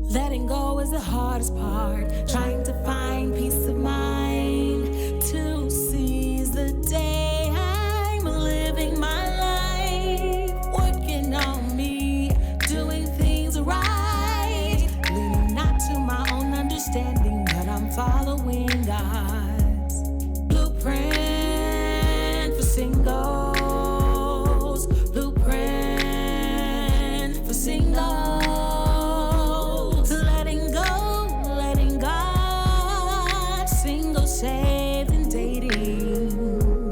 Letting go is the hardest part. Trying to find peace of mind to seize the day. I'm living my life, working on me, doing things right. Leaning not to my own understanding, but I'm following God's blueprint for singles. Blueprint for singles. Letting God, single, saved, and dating.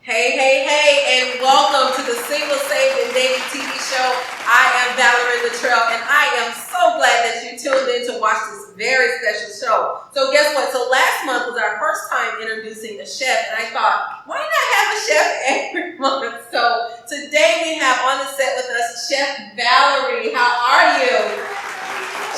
Hey, and welcome to the Single, Saved, and Dating TV show. I am Valerie Luttrell, and I am so glad that you tuned in to watch this very special show. So guess what? So last month was our first time introducing a chef, and I thought, why not have a chef every month? So today we have on the set with us Chef Valerie. How are you?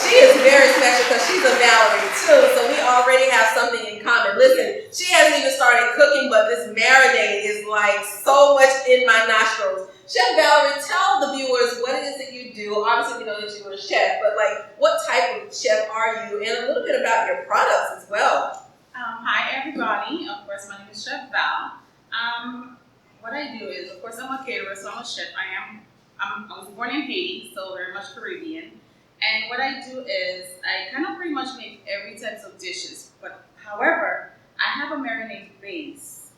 She is very special because she's a Valerie too, so we already have something in common. Listen, she hasn't even started cooking, but this marinade is like so much in my nostrils. Chef Valerie, tell the viewers what it is that you do. Obviously, we know that you're a chef, but like, what type of chef are you, and a little bit about your products as well. Hi everybody. Of course, my name is Chef Val. What I do is, of course, I'm a caterer, so I'm a chef. I was born in Haiti, so very much Caribbean. And what I do is I kind of pretty much make every type of dishes. But however, I have a marinade base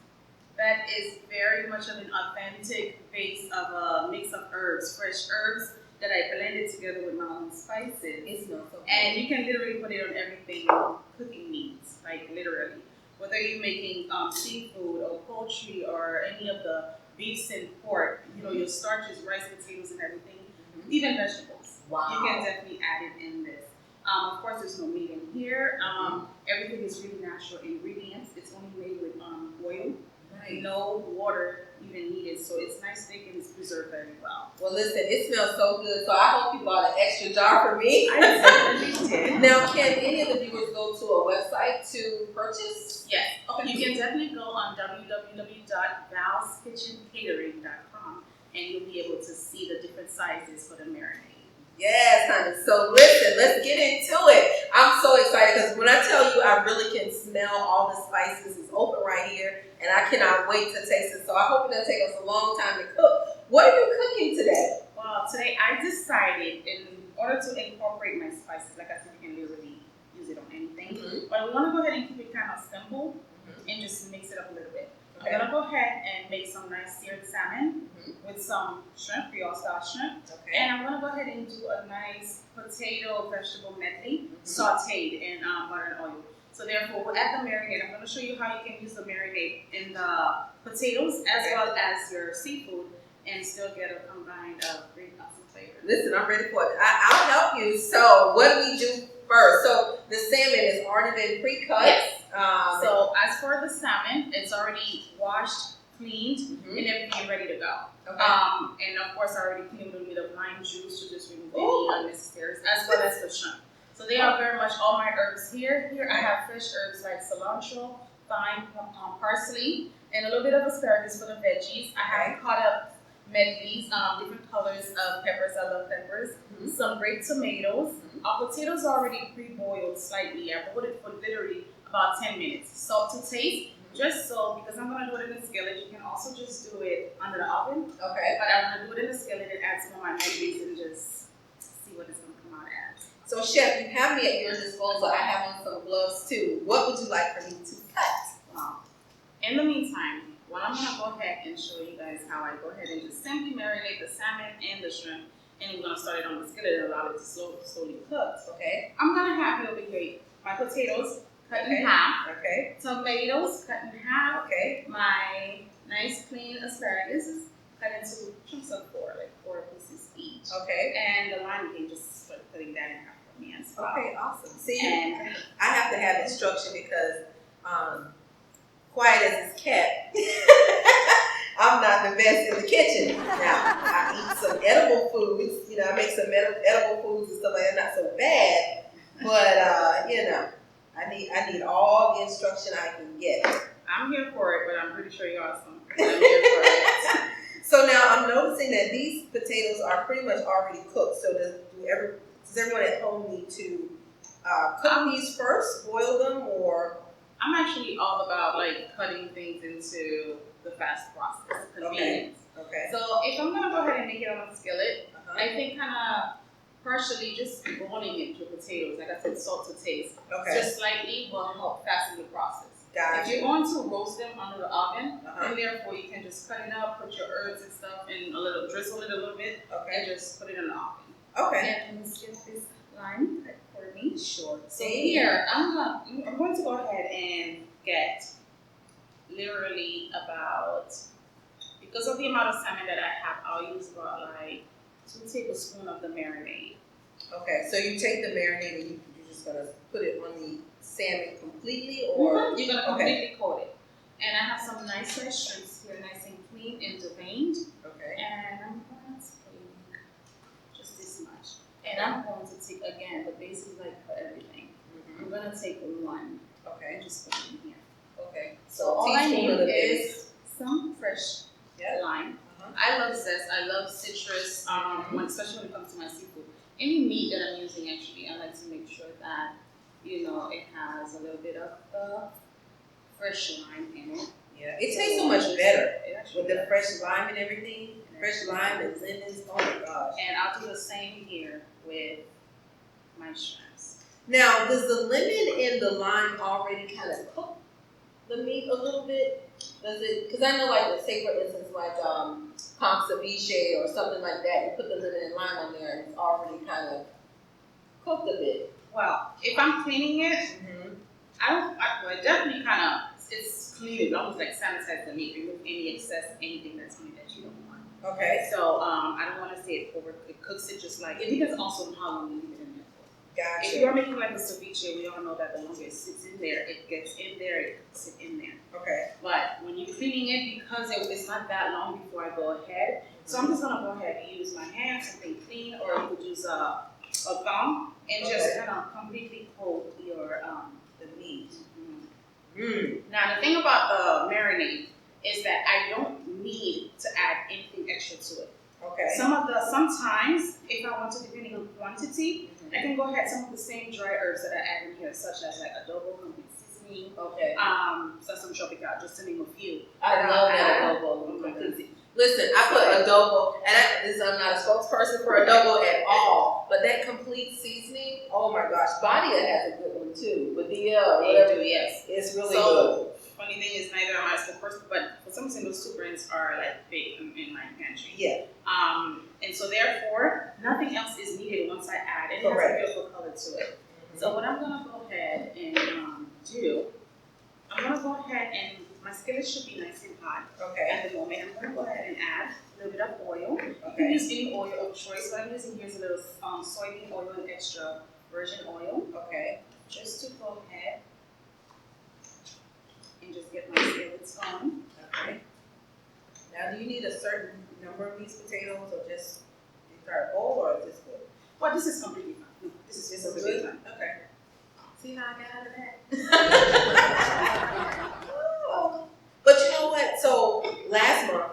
that is very much of an authentic base of a mix of herbs, fresh herbs that I blended together with my own spices. It smells so good. And you can literally put it on everything cooking needs, like literally. Whether you're making seafood or poultry or any of the beefs and pork, you know, your starches, rice, potatoes, and everything, even vegetables. Wow. You can definitely add it in this. Of course, there's no meat in here. Everything is really natural ingredients. It's only made with oil. Right. No water even needed, so it's nice, thick, and it's preserved very well. Well, listen, it smells so good, so I hope you bought an extra jar for me. I definitely did. Now, can any of the viewers go to a website to purchase? Yes. Okay. You can definitely go on www.valskitchencatering.com and you'll be able to see the different sizes for the marinade. Yes, honey. So listen, let's get into it. I'm so excited because when I tell you, I really can smell all the spices. It's open right here, and I cannot wait to taste it. So I hope it doesn't take us a long time to cook. What are you cooking today? Well, today I decided in order to incorporate my spices, like I said, you can literally use it on anything. But we want to go ahead and keep it kind of simple and just mix it up a little bit. Okay. I'm going to go ahead and make some nice seared salmon with some shrimp, Creole style shrimp. Okay. And I'm going to go ahead and do a nice potato vegetable medley sauteed in butter and oil. So therefore, we'll add the marinade. I'm going to show you how you can use the marinade in the potatoes as well as your seafood and still get a combined great awesome flavor. Listen, I'm ready for it. I'll help you. So what do we do first? So the salmon has already been pre-cut. Yes. So as for the salmon, it's already washed, cleaned, and everything ready to go. Okay. And of course, I already cleaned with a bit of lime juice to just remove any unnecessary, as well as the shrimp. So they are very much all my herbs here. Here I have fresh herbs like cilantro, thyme, parsley, and a little bit of asparagus for the veggies. I have cut up medleys, different colors of peppers. I love peppers. Some grape tomatoes. Our potatoes are already pre-boiled slightly. I boiled it for literally about 10 minutes. Salt to taste, just so, because I'm going to do it in the skillet. You can also just do it under the oven. Okay. But I'm going to do it in the skillet and add some of my medleys and just see what it's going to come out as. So, Chef, you have me at your disposal. I have on some gloves too. What would you like for me to cut? In the meantime, well, I'm going to go ahead and show you guys how I go ahead and just simply marinate the salmon and the shrimp. And we're going to start it on the skillet and allow it to slowly cook. Okay. I'm going to have over here my potatoes cut in half. Okay. Tomatoes cut in half. Okay. My nice clean asparagus cut into chunks of four pieces each. Okay. And the lime, you can just start putting that in half for me as well. Okay, awesome. See, and I have to have instruction because quiet as it's kept. I'm not the best in the kitchen. Now, I eat some edible foods. You know, I make some edible foods and stuff like that. Not so bad, but you know, I need all the instruction I can get. I'm here for it, but I'm pretty sure you're awesome. I'm here for it. So now I'm noticing that these potatoes are pretty much already cooked. So does everyone at home need to cook these first, boil them, or? I'm actually all about like cutting things into the fast process, convenience. Okay. So if I'm gonna go ahead and make it on a skillet, I think kind of partially just boiling it with potatoes, like I said, salt to taste, just slightly will help fasten the process. Gotcha. If you're going to roast them under the oven, then therefore you can just cut it up, put your herbs and stuff in a little, drizzle it a little bit, and just put it in the oven. Okay. And let's get this lime cut for me. Sure. So here, I'm going to go ahead and get literally about, because of the amount of salmon that I have, I'll use about like 2 tablespoons of the marinade. Okay, so you take the marinade and you're just gonna put it on the salmon completely, or you're gonna completely coat it. And I have some nice fresh shrimps here, nice and clean and deveined. Okay. And I'm going to take just this much. And I'm going to take, again, the base is like for everything. I'm gonna take 1. Okay. And just put it in here. Okay. So all I need is some fresh lime. I love zest. I love citrus, especially when it comes to my seafood. Any meat that I'm using, actually, I like to make sure that, you know, it has a little bit of fresh lime in it. Yeah, it tastes so much better with the fresh lime and everything. Fresh lime and lemons. Oh my gosh. And I'll do the same here with my shrimps. Now, does the lemon and the lime already kind of cook the meat a little bit? Does it? Because I know, like, say for instance, like conch ceviche or something like that, you put the lemon and lime on there, and it's already kind of cooked a bit. Well, if I'm cleaning it, I definitely kind of, it's clean it, almost like sanitize the meat, remove any excess, anything that's in it that you don't want. Okay. So I don't want to say it cooks it just like, it depends also on how long you leave it in there for. Gotcha. If you're making like a ceviche, we all know that the longer it sits in there, it gets in there, it cooks it in there. Okay. But when you're cleaning it, because it's not that long before I go ahead, so I'm just gonna go ahead and use my hand, something clean, or you could use a thumb and just kind of completely coat your the meat. Now the thing about the marinade is that I don't need to add anything extra to it. Okay. Sometimes if I want to, depending on quantity, I can go ahead some of the same dry herbs that I add in here, such as like adobo, complete seasoning, sesame tropical, just to name a few. I love that adobo. Listen, I put adobo, and I'm not a spokesperson for adobo at all, but that complete seasoning, oh my gosh, Badia has a good one too. Badia, whatever, yes, it's really good. Funny thing is, neither am I a spokesperson, but for some reason those 2 brands are like big in my pantry. Yeah. And so therefore, nothing else is needed once I add it. It has a beautiful color to it. So what I'm gonna go ahead and do, I'm gonna go ahead and my skillet should be nice and hot. Okay. At the moment, I'm gonna go ahead and add a little bit of oil. You can use any oil of choice. What I'm using here is a little soybean oil and extra virgin oil. Okay. Just to go ahead and just get my skillets going. Okay. Now, do you need a certain number of these potatoes, or just the entire bowl, or is this good? Well, this is completely fine. No, this is just completely fine. Okay. See how I got out of that? But you know what? So last month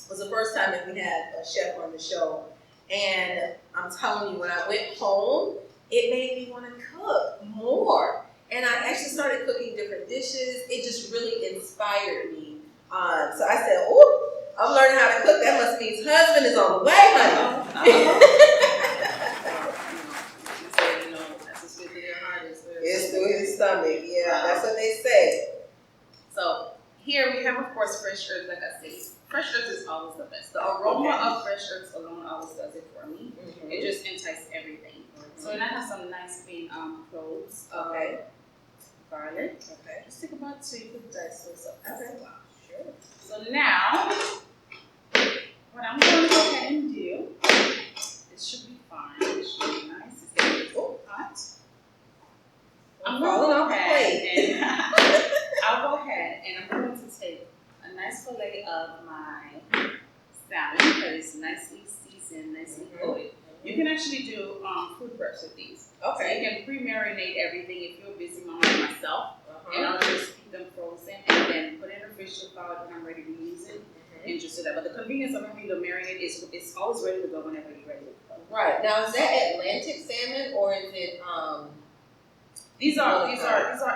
was the first time that we had a chef on the show, and I'm telling you, when I went home, it made me want to cook more. And I actually started cooking different dishes. It just really inspired me. So I said, "Ooh, I'm learning how to cook. That must mean his husband is on the way, honey." It's through his stomach. Yeah, that's what they say. So here we have, of course, fresh herbs. Like I say, fresh herbs is always the best. The aroma of fresh herbs alone always does it for me. It just entices everything. So then I have some nice green cloves. Garlic. Okay. Just take about 2. You could dice those up. Okay. Wow. Sure. So now, what I'm going to go ahead and do, it should be fine. It should be nice. It's going to be hot. I'm going to go ahead and I'll go ahead and I'm going to take a nice fillet of my salmon that is nicely seasoned, nicely coated. You can actually do food preps with these. Okay. So you can pre-marinate everything if you're a busy mom like myself. And I'll just keep them frozen and then put in the fridge to thaw it when I'm ready to use it. and just do that. But the convenience of having the marinade is it's always ready to go whenever you're ready to go. Right. Now, is that Atlantic salmon or is it These are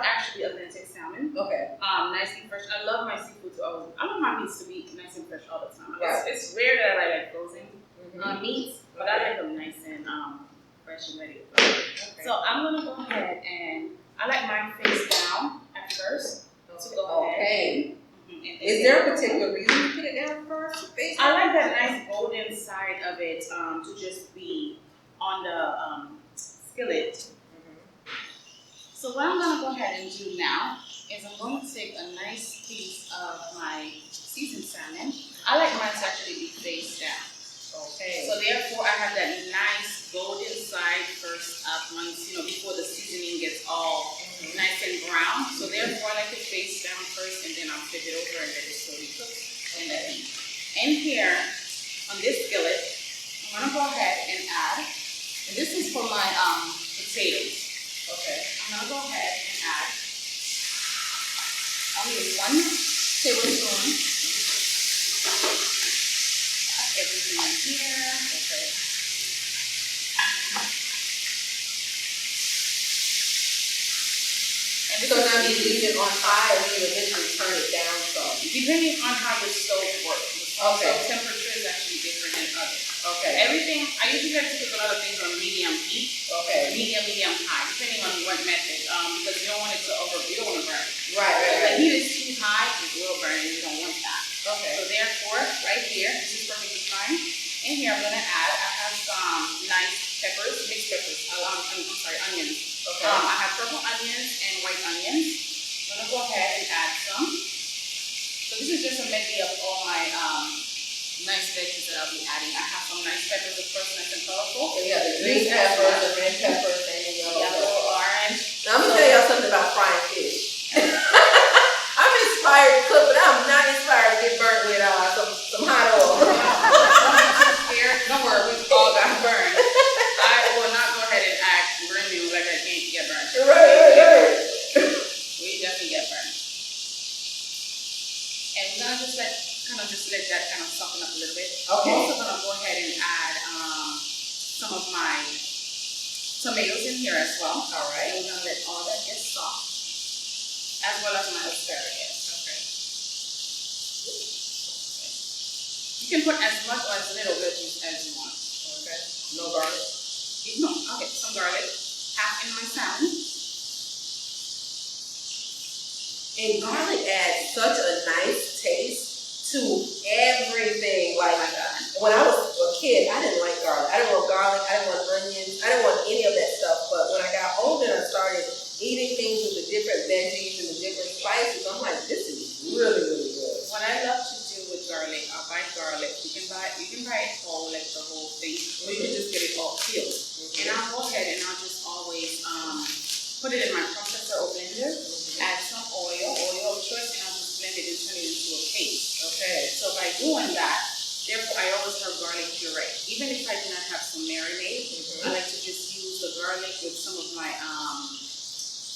actually Atlantic salmon. Okay. Nicely fresh. I love my seafood to always. I want my meats to be nice and fresh all the time. Right. It's rare that I like frozen meats, but I like them nice and fresh and ready to go. Okay. So I'm gonna go ahead and I like mine face down at first. To go ahead. Okay. And Is there a particular reason you put it down first? Face I down? like that nice golden side of it to just be on the skillet. So what I'm gonna go ahead and do now is I'm going to take a nice piece of my seasoned salmon. I like mine to actually be face down. Okay. So therefore I have that nice golden side first up once, before the seasoning gets all nice and brown. So therefore I like to face down first and then I'll flip it over and let it slowly cook in the heat. And here on this skillet, I'm gonna go ahead and add, and this is for my potatoes. Okay. I'm gonna go ahead and add only 1 tablespoon. Add everything in here. Okay. And So now you leave it on high or you eventually turn it down some? Depending on how your stove works. Okay. So temperature is actually different than others. Okay. Everything, I usually like to cook a lot of things on medium heat. Okay. Medium high, depending on what method. Because you don't want it to you don't want to burn. Right. If the heat is too high, it will burn and you don't want that. Okay. So therefore, right here, this is perfectly fine. In here, I'm gonna add, I have some nice peppers, mixed peppers. I'm sorry, onions. Okay. I have purple onions and white onions. I'm gonna go ahead and add some. So this is just a medley of all my nice veggies that I'll be adding. I have some nice peppers, of course, nice and colorful. So you have the green peppers, the red peppers, and the yellow, orange. Now, I'm gonna tell y'all something about frying fish. I'm inspired to cook, but I'm not inspired to get burnt with some hot oil. Don't worry, we all got burned. I will not go ahead and act brand new like I can't get burned. Right. We definitely get burned. And we're gonna just let that kind of soften up a little bit. Okay. I'm also gonna go ahead and add some of my tomatoes in here as well. All right. And we're gonna let all that get soft, as well as my asparagus. Okay. You can put as much or as little veggies as you want. Okay. No garlic. No, okay, some garlic, half in my salmon. And garlic adds such a nice taste to everything. Like when I was a kid, I didn't like garlic. I didn't want garlic. I didn't want onions. I didn't want any of that stuff. But when I got older and I started eating things with the different veggies and the different spices, I'm like, this is really, really good. What I love to do with garlic, I'll buy garlic. You can buy it whole, like the whole thing, or you can just get it all peeled. And I'll go ahead and I'll just always put it in my processor or blender, add some oil of choice, and I'll just blend it and turn it into a paste. Okay. So by doing that, therefore I always have garlic puree. Even if I do not have some marinade, I like to just use the garlic with some of my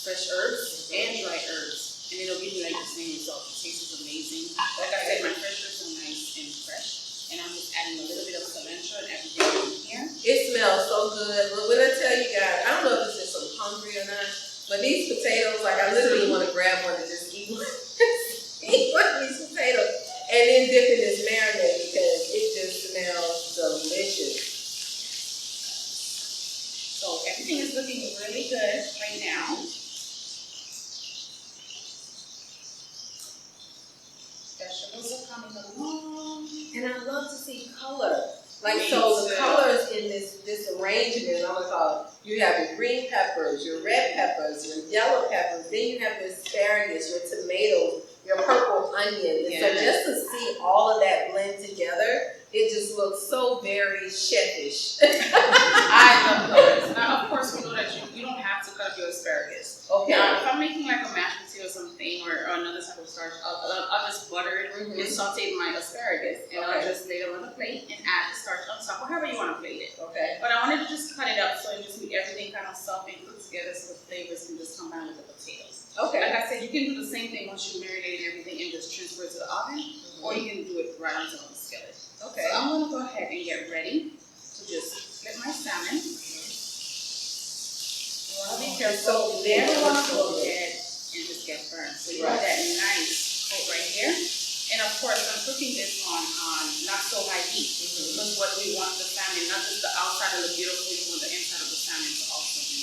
fresh herbs and dry herbs. And it'll give me like the same result. The taste is amazing. Like I said, my fresh herbs are nice and fresh. And I'm just adding a little bit of cilantro and everything in here. It smells so good. But when I tell you guys, I don't know if it's just I'm hungry or not, but these potatoes, like I literally want to grab one and just eat one. Eat one of these potatoes and then dip in this marinade because it just smells delicious. So everything is looking really good right now. Vegetables are coming along. And I love to see color. Like, Me so the too. colors in this arrangement, I'm gonna call it, you have your green peppers, your red peppers, your yellow peppers, then you have your asparagus, your tomatoes, your purple onion. And so Yes. just to see all of that blend together, it just looks so very chefish. I love colors. Now, of course, we know that you don't have to cut up your asparagus. Okay. Now, if I'm making like a mashed potato or something or another type of starch, I'll just butter it and saute my asparagus, and I'll Okay. just lay it on the plate and add the starch on top, or however you want to plate it. Okay. But I wanted to just cut it up so it just make everything kind of soft and cook together, so the flavors can just combine with the potatoes. Okay. Like I said, you can do the same thing once you marinate everything and just transfer it to the oven, or you can do it right on horizontal skillet. Okay. So I'm gonna go ahead and get ready to just flip my salmon. Well, be careful. You never want to go ahead and just get burned. So you have that nice coat right here. And of course, I'm cooking this on not so high heat because what we want the salmon, not just the outside to look beautiful, we want the inside of the salmon to also be.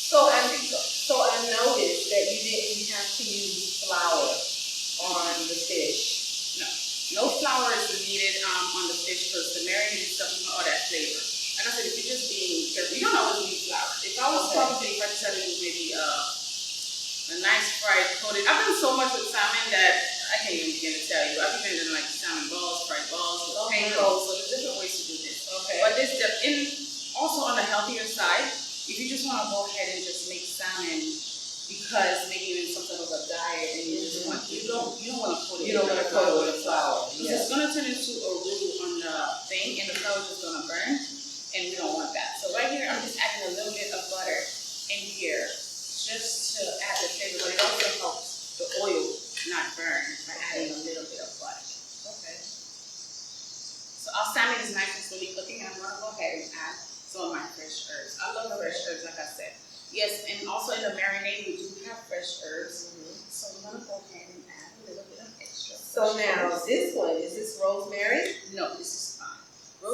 So I noticed that you didn't have to use flour on the fish. No flour is needed on the fish because the marinated stuff is all that flavor. Like I said, if you're just being careful, you don't always need flour. If I was probably if I decided to use maybe a nice fried coated. I've done so much with salmon that I can't even begin to tell you. I've even done like salmon balls, fried balls, with panko. So there's different ways to do this. Okay. But this also on the healthier side, if you just want to go ahead and just make salmon because maybe you're in some sort of a diet and you just want you don't want to coat it. You don't want to coat it with flour. It's gonna turn into a roux on the thing and the flour is just gonna burn and we don't want that. So right here I'm just adding a little bit of butter in here just to add the flavor, but it also helps the oil not burn by adding a little bit of butter. Okay. So our salmon is nice and slowly cooking and I'm gonna go ahead and add some of my fresh herbs. I love fresh herbs, like I said. Yes, and also in the marinade we do have fresh herbs. So I'm gonna go ahead and add a little bit of extra. So now this one, is this rosemary? No, this is fine.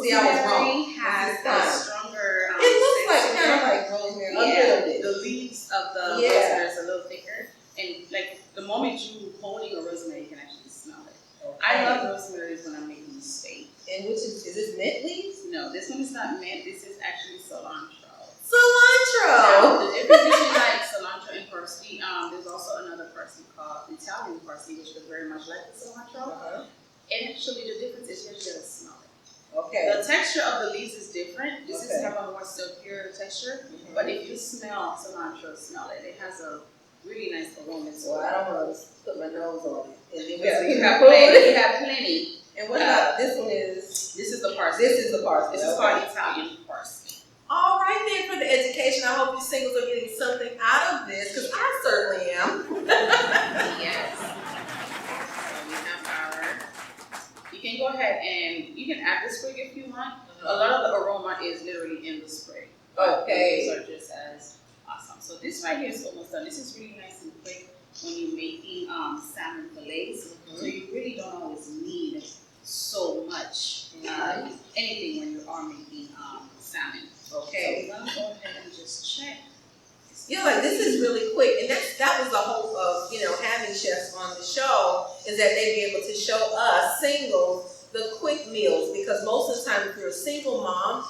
See, I was wrong. Rosemary has a stronger. It looks like kind of like rosemary. A little bit. The leaves of the rosemary is a little thicker, and like the moment you holding a rosemary, you can actually smell it. Okay. I love rosemary when I'm making steak. And which is this mint leaves? No, this one is not mint. This is actually cilantro. Cilantro. Now, the difference between like cilantro and parsley, there's also another parsley called Italian parsley, which is very much like the cilantro. And actually, the difference is you just gotta smell it. Okay. The texture of the leaves is different. This is have a more silkier texture, but if you smell cilantro, smell it. It has a really nice aroma. So I don't want to put my nose on it. And then You have plenty. You have plenty. And what about this one is? This is the parsley. This is the parsley. This is called Italian parsley. All right then, for the education, I hope you singles are getting something out of this, because I certainly am. Yes. So we have our. You can go ahead and you can add the sprig if you want. A lot of the aroma is literally in the sprig. Okay. These are just as awesome. So this right here is almost done. This is really nice and quick when you're making salmon fillets. So you really don't always need so much anything when you are making salmon. Okay. So we're gonna go ahead and just check. Yeah, like this is really quick, and that was the hope of having chefs on the show, is that they'd be able to show us singles the quick meals, because most of the time if you're a single mom,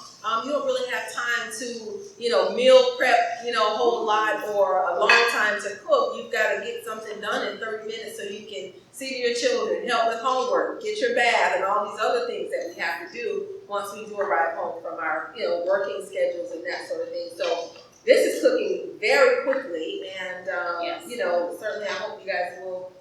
you don't really have time to meal prep a whole lot or a long time to cook. You've got to get something done in 30 minutes so you can see to your children, help with homework, get your bath, and all these other things that we have to do once we do arrive home from our working schedules and that sort of thing. So this is cooking very quickly, and certainly I hope you guys will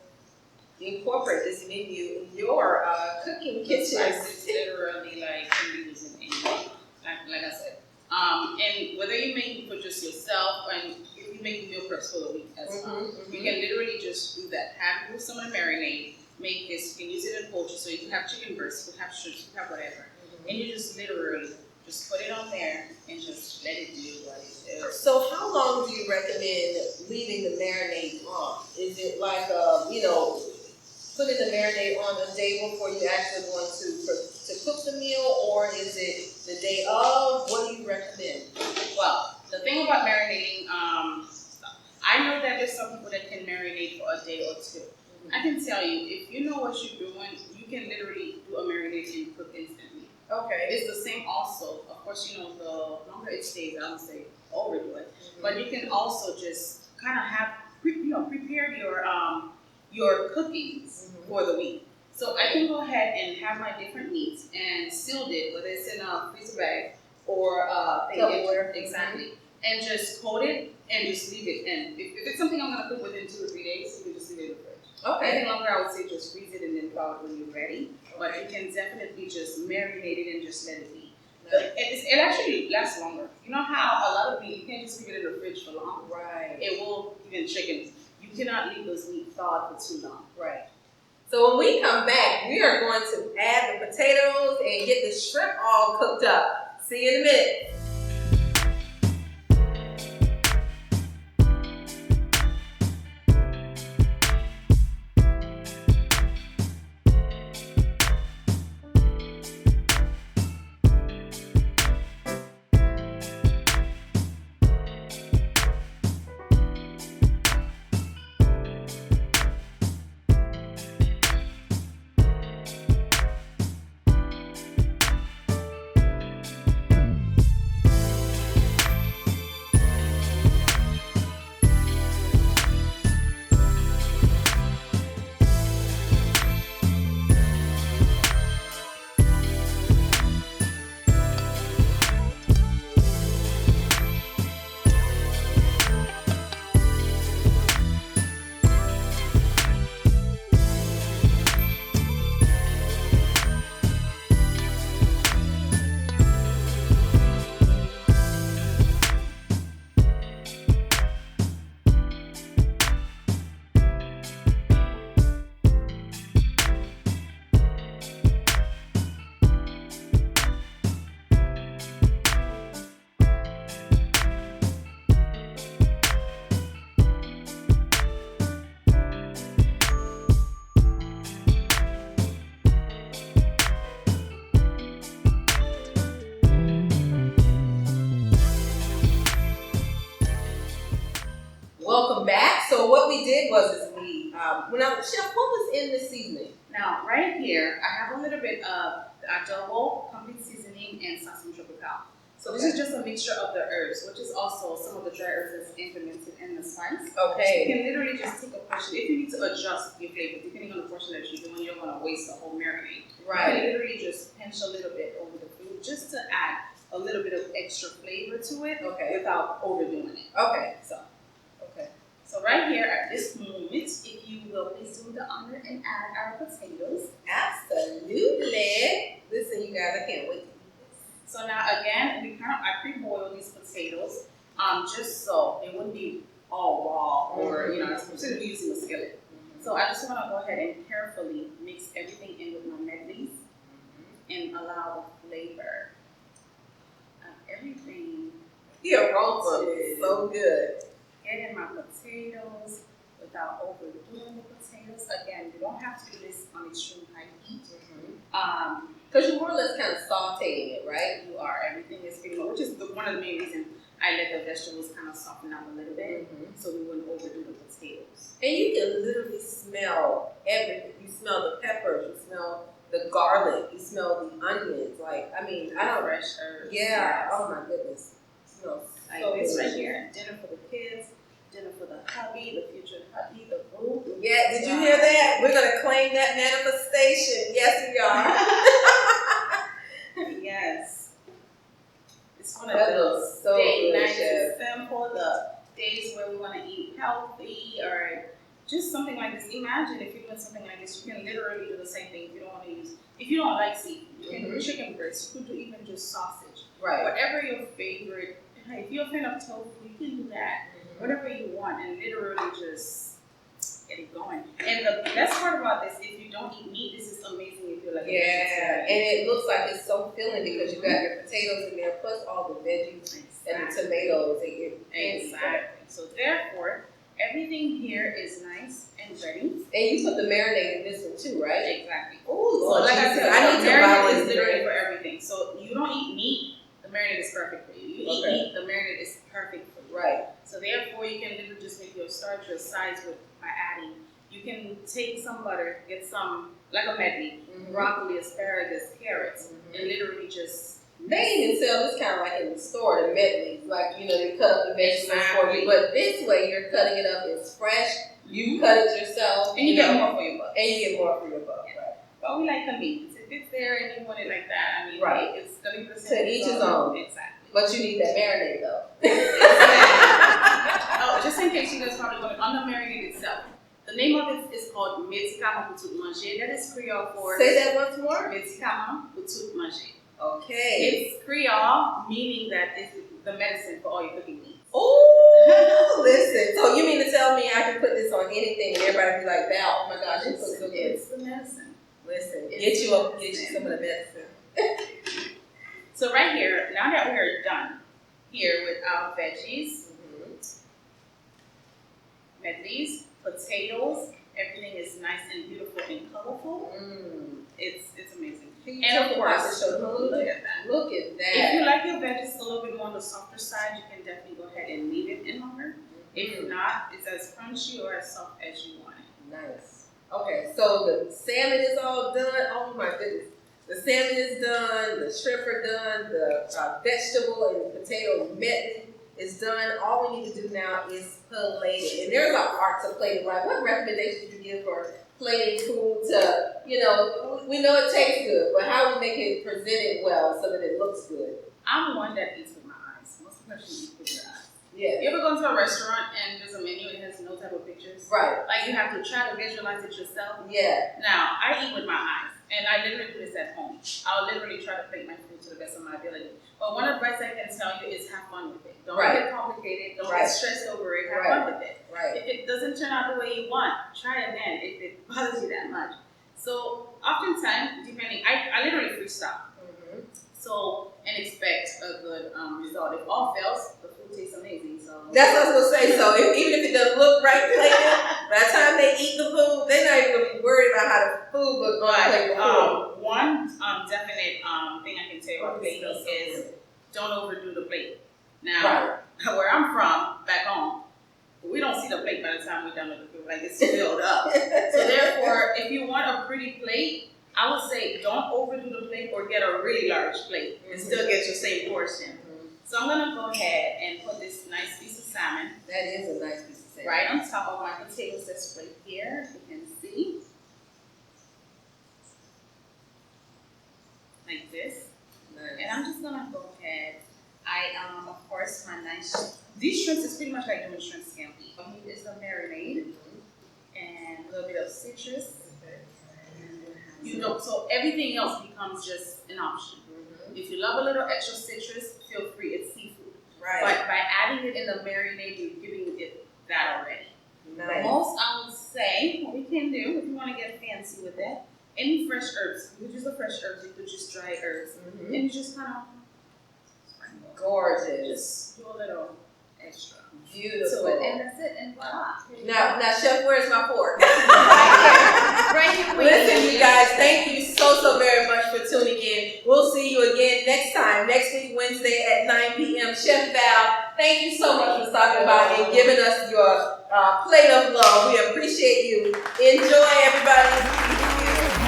incorporate this menu in your cooking kitchen. It's literally like using anything, like I said. And whether you're making for just yourself, and if you're making meal preps for the week as well, you can literally just do that. Have some of the marinade, make this. You can use it in poultry, so you can have chicken breasts, you can have shrimp, you can have whatever, and you just literally just put it on there and just let it do what it does. So how long do you recommend leaving the marinade on? Is it like putting the marinade on the day before you actually want to cook the meal, or is it the day of? What do you recommend? Well, the thing about marinating, I know that there's some people that can marinate for a day or two. I can tell you, if you know what you're doing, you can literally do a marinade and cook instantly. Okay. It's the same also. Of course, the longer it stays, I don't say overdo it, but you can also just kind of have prepare your cookings for the week. So I can go ahead and have my different meats and sealed it, whether it's in a freezer bag or Tupperware. exactly, and just coat it and just leave it. And if it's something I'm gonna cook within 2 or 3 days, you can just leave it in the fridge. Okay. Anything longer, I would say just freeze it and then thaw it when you're ready. But you can definitely just marinate it and just let it be. It actually lasts longer. You know how a lot of meat, you can't just leave it in the fridge for long. Right. It will, even chicken, you cannot leave those meat thawed for too long. Right. So when we come back, we are going to add the potatoes and get the shrimp all cooked up. See you in a minute. Welcome back. So what we did was Chef, what was in the seasoning? Now, right here, I have a little bit of adobo, complete seasoning, and sesame tropical. So this is just a mixture of the herbs, which is also some of the dry herbs that's implemented in the spice. Okay. So you can literally just take a portion. If you need to adjust your flavor, depending on the portion that you're doing, you don't want to waste the whole marinade. Right. You can literally just pinch a little bit over the food just to add a little bit of extra flavor to it without overdoing it. Okay. So right here at this moment, if you will please do the honor and add our potatoes. Absolutely. Listen, you guys, I can't wait to eat this. So now again, I pre-boil these potatoes just so they wouldn't be all raw or instead of using a skillet. So I just want to go ahead and carefully mix everything in with my medleys and allow the flavor of everything. The aroma is so good. Get in my potatoes without overdoing the potatoes. Again, you don't have to do this on extreme high heat. Because you're more or less kind of sauteing it, right? You are. Everything is pretty much, which is one of the main reasons I let the vegetables kind of soften up a little bit, so we wouldn't overdo the potatoes. And you can literally smell everything. You smell the peppers, you smell the garlic, you smell the onions. Like, I mean, I don't. Fresh herbs. Yeah. Oh my goodness. It smells so this good. right here. Dinner for the kids. Dinner for the hubby, the future hubby, the boo. Yeah, did you hear that? We're going to claim that manifestation. Yes, we are. Yes. It's one of those day nights. It's simple. The days where we want to eat healthy or just something like this. Imagine if you're doing something like this, you can literally do the same thing. If you don't like seafood, you can do chicken breast. You could do even just sausage. Right. Whatever your favorite. If you're a fan of tofu, you can do that. Whatever you want, and literally just get it going. And the best part about this, if you don't eat meat, this is amazing if you're like and it looks like it's so filling because you got your potatoes in there, plus all the veggies and the tomatoes. Exactly. So therefore, everything here is nice and ready. And you put the marinade in this one too, right? Exactly. Ooh, so like I said, I need to buy marinade one is literally for everything. So you don't eat meat, the marinade is perfect for you. You eat meat, the marinade is perfect for you. Right. So therefore, you can literally just make your starch, your sides by adding. You can take some butter, get some, like a medley, broccoli, asparagus, carrots, and literally just. They even sell this kind of like in the store, the medleys. Like, they cut up the vegetables for you. But this way, you're cutting it up, it's fresh. You cut it yourself. And you get more for your buck. Right. But we like convenience. If it's there and you want it like that, it's 30% to each his own. Exactly. But you need that marinade though. Oh, just in case you guys probably want it, on the marinade itself. The name of it is called Metikama Boutout Manger. That is Creole for. Say that once more. Metikama Boutout Manger. Okay. It's Creole, meaning that it's the medicine for all your cooking needs. Oh, listen. So you mean to tell me I can put this on anything and everybody be like, Val, oh my gosh, you look so good. It's the Listen, get you some of the medicine. So right here, now that we're done here with our veggies, medleys, potatoes, everything is nice and beautiful and colorful. It's amazing. And of course, look at that. Look at that. If you like your veggies a little bit more on the softer side, you can definitely go ahead and leave it in longer. If not, it's as crunchy or as soft as you want it. Nice. Okay, so the salmon is all done. Oh my goodness. The salmon is done, the shrimp are done, the vegetable and potato medley is done. All we need to do now is plate it. And there's an art to plating, right? What recommendations do you give for plating food to, we know it tastes good, but how we make it presented well so that it looks good? I'm one that eats with my eyes. Most people eat with their eyes. Yeah. You ever go to a restaurant and there's a menu and it has no type of pictures? Right. Like you have to try to visualize it yourself. Yeah. Now, I eat with my eyes, and I literally do this at home. I'll literally try to plate my food to the best of my ability. But one advice I can tell you is have fun with it. Don't get complicated. Don't get stressed over it. Have fun with it. Right. If it doesn't turn out the way you want, try again if it bothers you that much. So oftentimes, depending, I literally freestyle. So, and expect a good result. If all fails, the food tastes amazing. So that's what I was gonna say. So even if it doesn't look right plated, by the time they eat the food, they're not even gonna be worried about how the food looks on the food. One definite thing I can tell you about plating is don't overdo the plate. Now, where I'm from, back home, we don't see the plate by the time we're done with the food. Like it's filled up. So therefore, if you want a pretty plate, I would say don't overdo the plate or get a really large plate and still get your same portion. So I'm gonna go ahead and put this nice piece of salmon. That is a nice piece of salmon. Right on top of my potatoes that's right here. You can see. Like this. Nice. And I'm just gonna go ahead. Of course, my nice. These shrimps is pretty much like doing shrimp scampi. It's a marinade and a little bit of citrus. So everything else becomes just an option. If you love a little extra citrus, feel free. It's seafood. Right. But by adding it in the marinade, you're giving it that already. Nice. Most, I would say, what we can do, if you want to get fancy with it, any fresh herbs. You could use the fresh herbs, you could just dry herbs. And you just kind of gorgeous. Just do a little extra. Beautiful. And that's it, and voila. Now, Chef, where's my fork? Right here. Listen, you guys, thank you so very much for tuning in. We'll see you again next time, next week, Wednesday at 9 p.m. Chef Val, thank you so much for stopping by and giving us your plate of love. We appreciate you. Enjoy, everybody.